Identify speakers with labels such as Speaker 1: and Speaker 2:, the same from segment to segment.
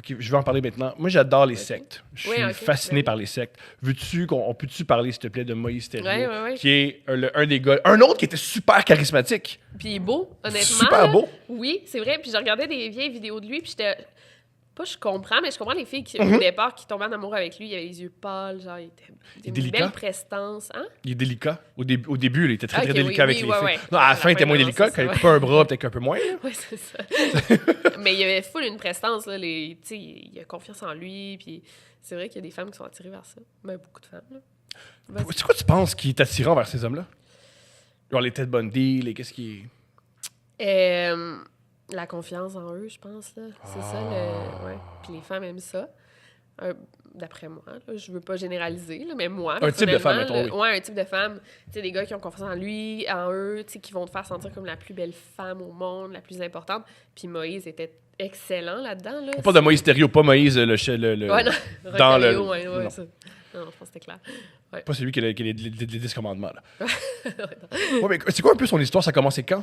Speaker 1: OK, je vais en parler maintenant. Moi, j'adore les sectes. Je suis
Speaker 2: OK.
Speaker 1: fasciné par les sectes. On peut-tu parler, s'il te plaît, de Moïse Thériault,
Speaker 2: Ouais.
Speaker 1: qui est un des gars... Un autre qui était super charismatique.
Speaker 2: Puis il est beau, honnêtement.
Speaker 1: Super beau.
Speaker 2: Oui, c'est vrai. Puis je regardais des vieilles vidéos de lui, puis j'étais... Pas je comprends, mais je comprends les filles qui, au départ, qui tombaient en amour avec lui. Il avait les yeux pâles, genre, il était une
Speaker 1: délicat.
Speaker 2: belle prestance. Hein?
Speaker 1: Il est délicat. Au début, il était très, très
Speaker 2: Ok,
Speaker 1: délicat avec les filles. Non, à la fin, il était moins délicat. Quand il coupait un bras, peut-être un peu moins.
Speaker 2: Oui, c'est ça. Mais il avait full une prestance, là. Tu sais, il a confiance en lui, puis c'est vrai qu'il y a des femmes qui sont attirées vers ça. Ben, beaucoup de femmes, là.
Speaker 1: C'est quoi tu penses qui est attirant vers ces hommes-là? Genre les Ted Bundy, qu'est-ce qui est...
Speaker 2: La confiance en eux, je pense, là. C'est ça, le... Ouais. Puis les femmes aiment ça. D'après moi, là, je veux pas généraliser, là, mais moi,
Speaker 1: un type de femme, mettons, oui.
Speaker 2: Ouais, un type de femme. Tu sais, des gars qui ont confiance en lui, en eux, tu sais, qui vont te faire sentir comme la plus belle femme au monde, la plus importante. Puis Moïse était excellent là-dedans, là.
Speaker 1: On parle de Moïse Thériault, pas Moïse le
Speaker 2: Ouais, non.
Speaker 1: dans le...
Speaker 2: Ouais,
Speaker 1: non.
Speaker 2: ça. Non, je pense que c'était clair. Ouais.
Speaker 1: Pas celui qui a les 10 commandements, là. Ouais, mais c'est quoi un peu son histoire? Ça a commencé quand?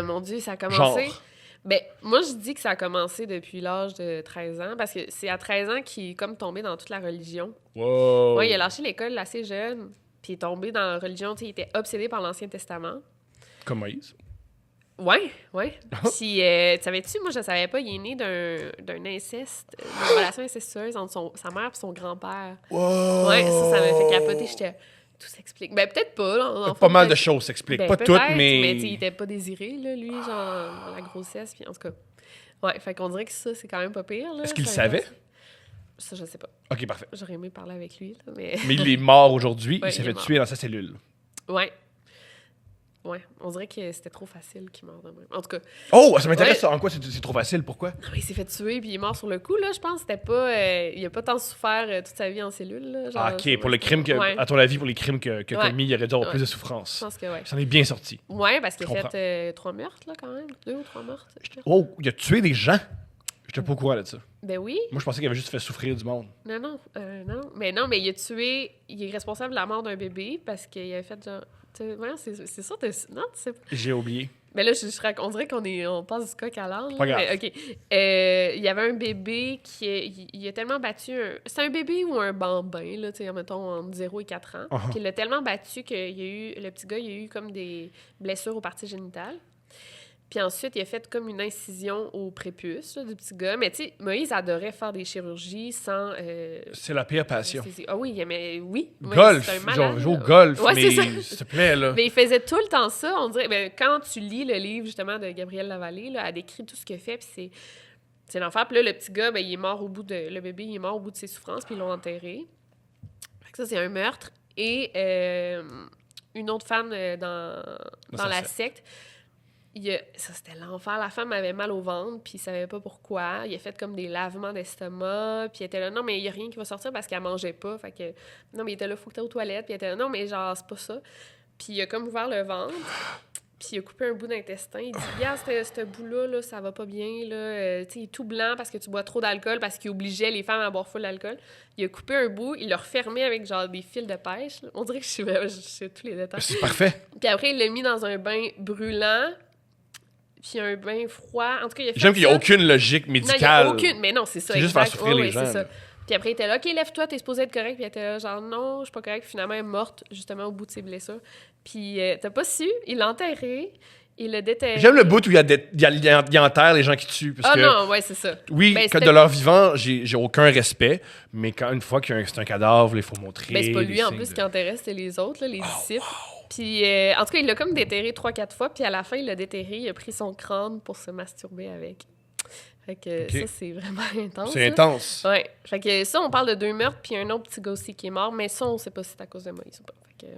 Speaker 2: Mon Dieu, ça a commencé...
Speaker 1: Genre?
Speaker 2: Ben, moi, je dis que ça a commencé depuis l'âge de 13 ans, parce que c'est à 13 ans qu'il est comme tombé dans toute la religion.
Speaker 1: Wow!
Speaker 2: Ouais, il a lâché l'école assez jeune, puis il est tombé dans la religion, tu sais, il était obsédé par l'Ancien Testament.
Speaker 1: Comme Moïse?
Speaker 2: Ouais. Puis, tu savais-tu, moi, je savais pas, il est né d'un inceste, d'une relation incestueuse entre sa mère et son grand-père.
Speaker 1: Wow!
Speaker 2: Ouais, ça m'avait fait capoter, j'étais... Tout s'explique. Ben, peut-être pas, là.
Speaker 1: Pas mal de choses s'expliquent.
Speaker 2: Ben,
Speaker 1: pas toutes, mais...
Speaker 2: Mais il était pas désiré, là, lui, genre, dans la grossesse, puis en tout cas... Ouais, fait qu'on dirait que ça, c'est quand même pas pire, là.
Speaker 1: Est-ce qu'il le
Speaker 2: Ça,
Speaker 1: savait?
Speaker 2: Ça, je sais pas.
Speaker 1: OK, parfait.
Speaker 2: J'aurais aimé parler avec lui, là, mais...
Speaker 1: Mais il est mort aujourd'hui.
Speaker 2: Ouais,
Speaker 1: il s'est
Speaker 2: il est
Speaker 1: fait
Speaker 2: mort.
Speaker 1: tuer dans sa cellule.
Speaker 2: Ouais, on dirait que c'était trop facile qu'il meure de même. En tout cas...
Speaker 1: Oh, ça m'intéresse, ça. En quoi c'est trop facile? Pourquoi?
Speaker 2: Il s'est fait tuer, puis il est mort sur le coup, là, je pense. C'était pas... il a pas tant souffert toute sa vie en cellule, là. Genre,
Speaker 1: OK, pour le crime que...
Speaker 2: Ouais.
Speaker 1: À ton avis, pour les crimes que
Speaker 2: Ouais.
Speaker 1: commis, il aurait dû avoir
Speaker 2: Ouais.
Speaker 1: plus de
Speaker 2: Je
Speaker 1: souffrance.
Speaker 2: pense que ouais.
Speaker 1: Ça en est bien sorti.
Speaker 2: Ouais, parce qu'il
Speaker 1: Je
Speaker 2: a fait 3 meurtres, là, quand même. 2 ou 3 meurtres.
Speaker 1: Oh, il a tué des gens? J'étais pas au courant de ça.
Speaker 2: Ben oui.
Speaker 1: Moi, je pensais qu'il avait juste fait souffrir du monde.
Speaker 2: Non. Mais il a tué... Il est responsable de la mort d'un bébé parce qu'il avait fait genre... Voyons, c'est ça, non, tu sais pas.
Speaker 1: J'ai oublié.
Speaker 2: Mais là, on dirait on passe du coq à l'âne.
Speaker 1: Pas grave.
Speaker 2: Mais, OK. Il y avait un bébé il a tellement battu... C'est un bébé ou un bambin, là, tu sais, mettons, entre 0 et 4 ans.
Speaker 1: Uh-huh.
Speaker 2: Puis il l'a tellement battu le petit gars, il a eu comme des blessures aux parties génitales. Puis ensuite, il a fait comme une incision au prépuce là, du petit gars. Mais tu sais, Moïse adorait faire des chirurgies sans...
Speaker 1: C'est la pire passion.
Speaker 2: Ah oui, il aimait... Oui.
Speaker 1: Golf.
Speaker 2: C'est un malade,
Speaker 1: Genre, jouer au
Speaker 2: là.
Speaker 1: golf,
Speaker 2: Ouais,
Speaker 1: mais
Speaker 2: c'est ça.
Speaker 1: s'il te plaît, là.
Speaker 2: Mais il faisait tout le temps ça, on dirait. Ben, quand tu lis le livre, justement, de Gabrielle Lavallée, là, elle décrit tout ce qu'il fait, puis c'est l'enfer. Puis là, le petit gars, ben, il est mort le bébé, il est mort au bout de ses souffrances, puis ils l'ont enterré. Fait que ça, c'est un meurtre. Et une autre femme dans la secte, ça, c'était l'enfer. La femme avait mal au ventre, puis il savait pas pourquoi. Il a fait comme des lavements d'estomac, puis il était là, non, mais il y a rien qui va sortir parce qu'elle mangeait pas. Fait que, non, mais il était là, faut que t'ailles aux toilettes, puis il était là, non, mais genre, c'est pas ça. Puis il a comme ouvert le ventre, puis il a coupé un bout d'intestin. Il dit, regarde, ce bout-là, là, ça va pas bien, là. Tu sais, il est tout blanc parce que tu bois trop d'alcool, parce qu'il obligeait les femmes à boire full d'alcool. Il a coupé un bout, il l'a refermé avec, genre, des fils de pêche, là. On dirait que je sais tous les détails.
Speaker 1: C'est parfait.
Speaker 2: Puis après, il l'a mis dans un bain brûlant, puis un bain froid. En tout cas, il a fait
Speaker 1: J'aime qu'il n'y a
Speaker 2: ça.
Speaker 1: aucune logique médicale.
Speaker 2: Non, il n'y a aucune. Mais non, c'est ça.
Speaker 1: C'est juste faire
Speaker 2: exact.
Speaker 1: souffrir les
Speaker 2: Ouais,
Speaker 1: gens.
Speaker 2: c'est ça. Puis après, il était là, OK, lève-toi, t'es supposé être correct. Puis il était là, genre, non, je suis pas correct. Puis finalement, elle est morte, justement, au bout de ses blessures. Puis t'as pas su, il l'a enterré, il l'a déterré.
Speaker 1: J'aime le bout où il enterre les gens qui tuent. Parce que,
Speaker 2: non, ouais, c'est ça.
Speaker 1: oui,
Speaker 2: Ben,
Speaker 1: que de leur vivant, j'ai aucun respect. Mais quand une fois que c'est un cadavre, il faut montrer.
Speaker 2: Ben, c'est pas lui,
Speaker 1: des
Speaker 2: en
Speaker 1: signes
Speaker 2: plus,
Speaker 1: de-
Speaker 2: qui enterrait, c'était les autres, là, les disciples. Puis, en tout cas, il l'a comme déterré 3-4 fois. Puis à la fin, il l'a déterré, il a pris son crâne pour se masturber avec. Fait que
Speaker 1: Ok.
Speaker 2: ça, c'est vraiment intense.
Speaker 1: C'est
Speaker 2: là.
Speaker 1: intense.
Speaker 2: Ouais. Fait que ça, on parle de 2 meurtres, puis un autre petit gars aussi qui est mort, mais ça, on sait pas si c'est à cause de Moïse ou pas. Fait que,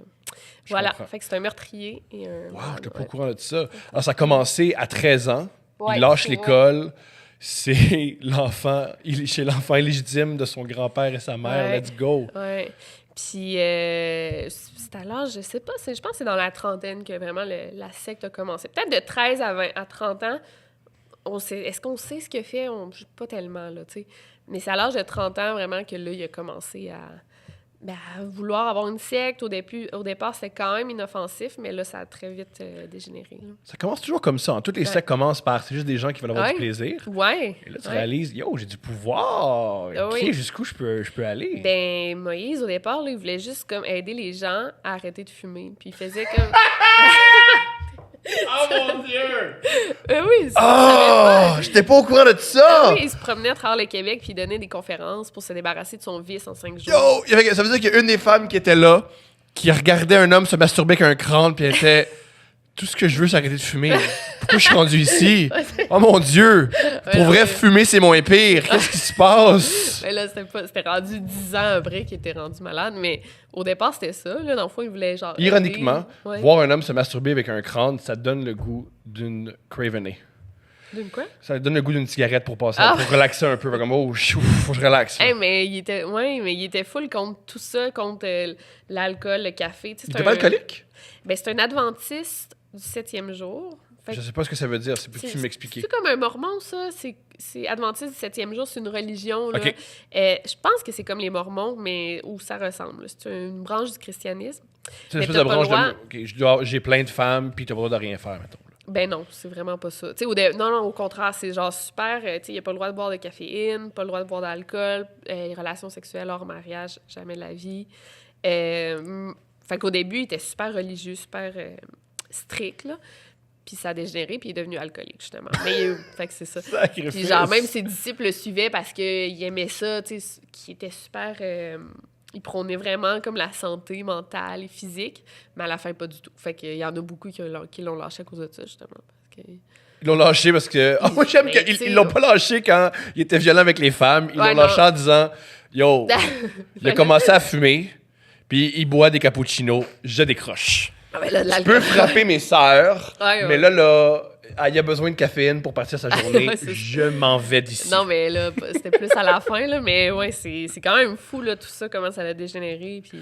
Speaker 2: voilà.
Speaker 1: comprends.
Speaker 2: Fait que c'est un meurtrier et un...
Speaker 1: Wow, j'étais pas au
Speaker 2: ouais.
Speaker 1: courant de ça. Alors, ça a commencé à 13 ans.
Speaker 2: Ouais,
Speaker 1: il lâche
Speaker 2: ouais.
Speaker 1: l'école. C'est l'enfant, il est chez l'enfant illégitime de son grand-père et sa mère.
Speaker 2: Ouais.
Speaker 1: Let's go.
Speaker 2: Ouais. Puis, c'est à l'âge, je sais pas, je pense que c'est dans la trentaine que vraiment la secte a commencé. Peut-être de 13 à 30 ans, est-ce qu'on sait ce qu'il a fait? Pas tellement, là, tu sais. Mais c'est à l'âge de 30 ans, vraiment, que là, il a commencé à... Ben, vouloir avoir une secte, au départ, c'était quand même inoffensif, mais là, ça a très vite dégénéré. Là.
Speaker 1: Ça commence toujours comme ça. Toutes les sectes commencent par c'est juste des gens qui veulent avoir
Speaker 2: Ouais.
Speaker 1: du plaisir.
Speaker 2: Ouais.
Speaker 1: Et là, tu
Speaker 2: Ouais.
Speaker 1: réalises, yo, j'ai du pouvoir.
Speaker 2: Ah
Speaker 1: OK,
Speaker 2: oui.
Speaker 1: jusqu'où je peux aller?
Speaker 2: Ben, Moïse, au départ, là, il voulait juste comme aider les gens à arrêter de fumer. Puis il faisait comme...
Speaker 1: Oh mon Dieu!
Speaker 2: oui,
Speaker 3: Oh! J'étais pas au courant de ça!
Speaker 2: oui, il se promenait à travers le Québec puis il donnait des conférences pour se débarrasser de son vice en 5 jours.
Speaker 3: Yo! Ça veut dire qu'il y a une des femmes qui était là, qui regardait un homme se masturber avec un crâne, puis elle était... Tout ce que je veux, c'est arrêter de fumer. Pourquoi je suis rendu ici? Oh mon Dieu! Pour vrai, fumer, c'est moins pire. Qu'est-ce qui se passe?
Speaker 2: Mais là, c'était rendu 10 ans après qu'il était rendu malade, mais au départ, c'était ça. Là, dans le fond, il voulait genre...
Speaker 1: Ironiquement,
Speaker 2: Ouais.
Speaker 1: voir un homme se masturber avec un crâne, ça donne le goût d'une Cravenée.
Speaker 2: D'une quoi?
Speaker 1: Ça donne le goût d'une cigarette pour passer,
Speaker 2: Ah.
Speaker 1: pour relaxer un peu. Comme, oh, faut que je relaxe.
Speaker 2: Hey, mais il était full contre tout ça, contre l'alcool, le café. Tu sais,
Speaker 1: Il
Speaker 2: c'est
Speaker 1: était pas alcoolique?
Speaker 2: Ben, c'est un adventiste du 7e jour. Fait
Speaker 1: Je
Speaker 2: que
Speaker 1: sais pas ce que ça veut dire. Peux-tu m'expliquer?
Speaker 2: C'est comme un mormon, ça. C'est adventiste du 7e jour, c'est une religion. Là.
Speaker 1: OK.
Speaker 2: Je pense que c'est comme les mormons, mais où ça ressemble. là. C'est une branche du christianisme.
Speaker 1: C'est une
Speaker 2: Mais
Speaker 1: espèce
Speaker 2: t'as
Speaker 1: de
Speaker 2: pas
Speaker 1: branche
Speaker 2: le droit.
Speaker 1: de... OK, j'ai plein de femmes, puis t'as pas le droit de rien faire, mettons. Là.
Speaker 2: Ben non, c'est vraiment pas ça. Tu sais, non, au contraire, c'est genre super. Tu sais, il a pas le droit de boire de caféine, pas le droit de boire d'alcool, relations sexuelles hors mariage, jamais de la vie. Fait qu'au début, il était super religieux, super strict, là. Puis ça a dégénéré, puis il est devenu alcoolique, justement. Mais fait que c'est ça.
Speaker 1: Sacrifice.
Speaker 2: Puis genre, même ses disciples le suivaient parce qu'ils aimaient ça, tu sais, qui était super... il prônait vraiment comme la santé mentale et physique, mais à la fin, pas du tout. Fait qu'il y en a beaucoup qui l'ont lâché à cause de ça, justement. Parce que...
Speaker 1: Ils l'ont lâché parce que... Ah, moi, j'aime
Speaker 2: Mais
Speaker 1: qu'ils
Speaker 2: tu sais,
Speaker 1: ils l'ont pas lâché quand il était violent avec les femmes. Ils
Speaker 2: Ouais,
Speaker 1: l'ont lâché
Speaker 2: non.
Speaker 1: en disant, yo, il a commencé à fumer, puis il boit des cappuccinos, je décroche.
Speaker 2: Ah, ben là,
Speaker 1: Je peux frapper mes sœurs,
Speaker 2: Ouais.
Speaker 1: mais là, il a besoin de caféine pour partir sa journée.
Speaker 2: Ouais, c'est ça.
Speaker 1: Je m'en vais d'ici.
Speaker 2: Non, mais là, c'était plus à la fin, là. Mais ouais, c'est quand même fou, là, tout ça, comment ça a dégénéré. Puis...